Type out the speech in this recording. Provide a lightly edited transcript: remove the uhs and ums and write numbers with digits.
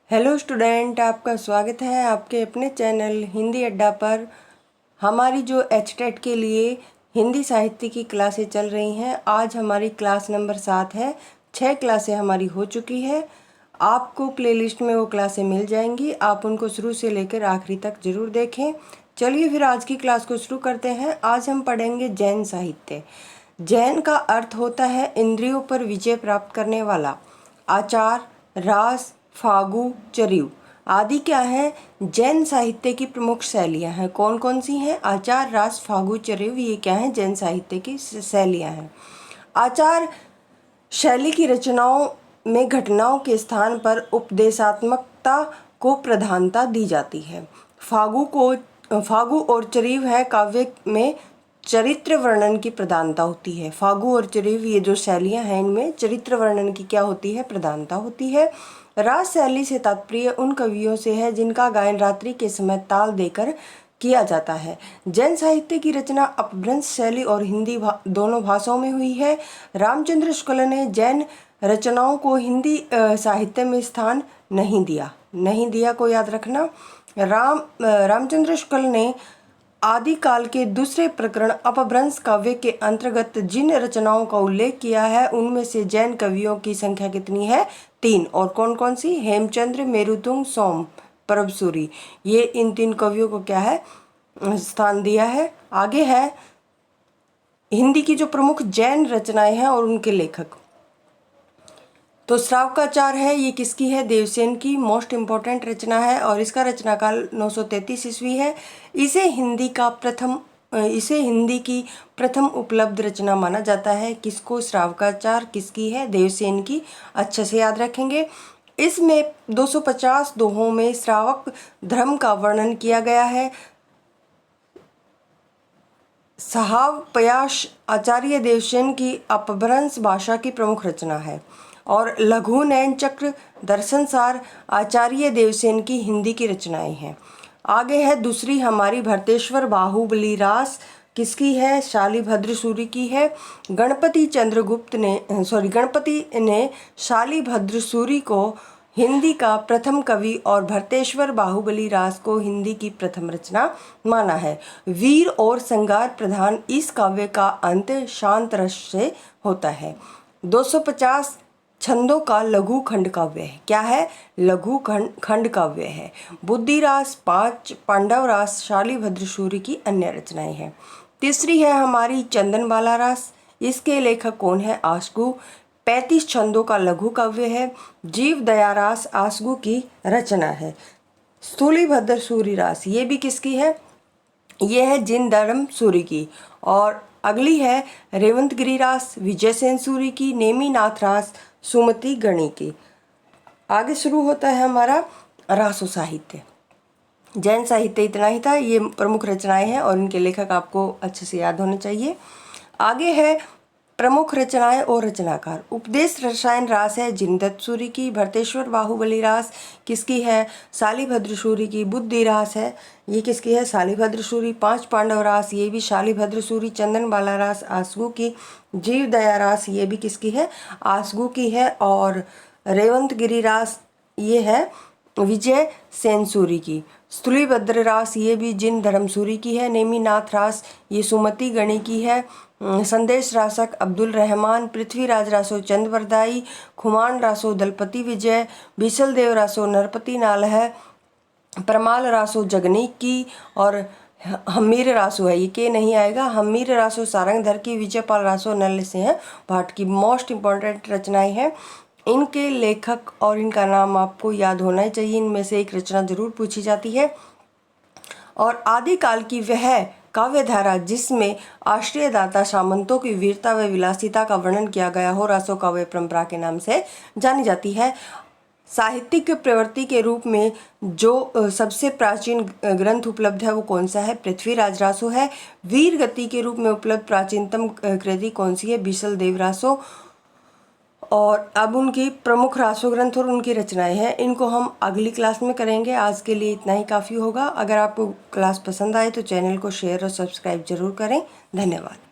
Hello student, आपका स्वागत है आपके अपने चैनल हिंदी अड्डा पर। हमारी जो एचटेट के लिए हिंदी साहित्य की क्लासें चल रही हैं, आज हमारी क्लास नंबर 7 है। 6 क्लासें हमारी हो चुकी है। आपको प्लेलिस्ट में वो क्लासें मिल जाएंगी, आप उनको शुरू से लेकर आखिरी तक ज़रूर देखें। चलिए फिर आज की क्लास को शुरू करते हैं। आज हम पढ़ेंगे जैन साहित्य। जैन का अर्थ होता है इंद्रियों पर विजय प्राप्त करने वाला। आचार, रास, फागु, चरिव आदि क्या है? जैन साहित्य की प्रमुख शैलियाँ हैं। कौन कौन सी हैं? आचार, रास, फागु, चरिव, ये क्या है? जैन साहित्य की शैलियाँ हैं। आचार शैली की रचनाओं में घटनाओं के स्थान पर उपदेशात्मकता को प्रधानता दी जाती है। फागु और चरिव है काव्य में चरित्र वर्णन की प्रधानता होती है। फागु और चरिव ये जो शैलियाँ हैं, इनमें चरित्र वर्णन की क्या होती है? प्रधानता होती है। रास शैली से तात्पर्य उन कवियों से है जिनका गायन रात्रि के समय ताल देकर किया जाता है। जैन साहित्य की रचना अपभ्रंश शैली और हिंदी दोनों भाषाओं में हुई है। रामचंद्र शुक्ल ने जैन रचनाओं को हिंदी साहित्य में स्थान नहीं दिया को याद रखना। रामचंद्र शुक्ल ने आदिकाल के दूसरे प्रकरण अपभ्रंश काव्य के अंतर्गत जिन रचनाओं का उल्लेख किया है, उनमें से जैन कवियों की संख्या कितनी है? 3। और कौन कौन सी? हेमचंद्र, मेरुतुंग, सोम, परबसूरी, ये इन 3 कवियों को क्या है? स्थान दिया है। आगे है हिंदी की जो प्रमुख जैन रचनाएं हैं और उनके लेखक। तो श्रावकाचार है, ये किसकी है? देवसेन की मोस्ट इम्पोर्टेंट रचना है और इसका रचनाकाल 933 ईस्वी है। इसे हिंदी की प्रथम उपलब्ध रचना माना जाता है। किसको? श्रावकाचार किसकी है? देवसेन की। अच्छे से याद रखेंगे। इसमें 250 दोहों में श्रावक धर्म का वर्णन किया गया है। सहावपयाश आचार्य देवसेन की अपभ्रंश भाषा की प्रमुख रचना है और लघु नयन चक्र, दर्शनसार आचार्य देवसेन की हिंदी की रचनाएं हैं। आगे है दूसरी हमारी भरतेश्वर बाहुबली रास, किसकी है? शालिभद्र सूरी की है। गणपति ने शालिभद्र सूरी को हिंदी का प्रथम कवि और भरतेश्वर बाहुबली रास को हिंदी की प्रथम रचना माना है। वीर और श्रृंगार प्रधान इस काव्य का अंत शांत रस से होता है। 250 छंदों का लघु खंड काव्य है। क्या है? लघु खंड काव्य है। बुद्धि रास, 5 पांडव रास शालिभद्र सूरी की अन्य रचनाएं हैं। तीसरी है हमारी चंदनबाला रास। इसके लेखक कौन है? आसगु। 35 छंदों का लघु काव्य है। जीव दया रास आसगु की रचना है। स्थूलीभद्र सूरी रास, ये भी किसकी है? ये है जिन धर्म सूरी की। और अगली है रेवंतगिरी रास, विजयसेन सूरी की। नेमिनाथ रास सुमति गणी की। आगे शुरू होता है हमारा रासो साहित्य। जैन साहित्य इतना ही था, ये प्रमुख रचनाएं हैं और इनके लेखक आपको अच्छे से याद होने चाहिए। आगे है प्रमुख रचनाएं और रचनाकार। उपदेश रसायन रास है जिनदत्त सूरी की। भरतेश्वर बाहुबली रास किसकी है? शालिभद्र सूरी की। बुद्धि रास है, ये किसकी है? शालिभद्र सूरी। 5 पांडव रास, ये भी शालिभद्र सूरी। चंदनबाला रास आसगु की। जीव दया रास, ये भी किसकी है? आसगु की है। और रेवंतगिरी रास, ये है विजय सेन सूरी की। स्थूलीभद्र रास, ये भी जिन धर्म सूरी की है। नेमिनाथ रास, ये सुमति गणी की है। संदेश रासक अब्दुल रहमान। पृथ्वीराज रासो चंदवरदाई। खुमान रासो दलपति विजय। बिसल देव रासो नरपति नाल है। परमाल रासो जगनीक की। और हमीर रासो है, ये के नहीं आएगा। हमीर रासो सारंगधर की। विजयपाल रासो नल से है भाट की। मोस्ट इम्पॉर्टेंट रचनाएं हैं। इनके लेखक और इनका नाम आपको याद होना ही चाहिए। इनमें से एक रचना जरूर पूछी जाती है। और आदिकाल की वह काव्यधारा जिसमें आश्रय दाता सामंतों की वीरता व विलासिता का वर्णन किया गया हो, रासो काव्य परंपरा के नाम से जानी जाती है। साहित्यिक प्रवृत्ति के रूप में जो सबसे प्राचीन ग्रंथ उपलब्ध है वो कौन सा है? पृथ्वीराज रासो है। वीर गति के रूप में उपलब्ध प्राचीनतम कृति कौन सी है? बिसल देव रासो। और अब उनकी प्रमुख रासो ग्रंथ और उनकी रचनाएं हैं, इनको हम अगली क्लास में करेंगे। आज के लिए इतना ही काफ़ी होगा। अगर आपको क्लास पसंद आए तो चैनल को शेयर और सब्सक्राइब जरूर करें। धन्यवाद।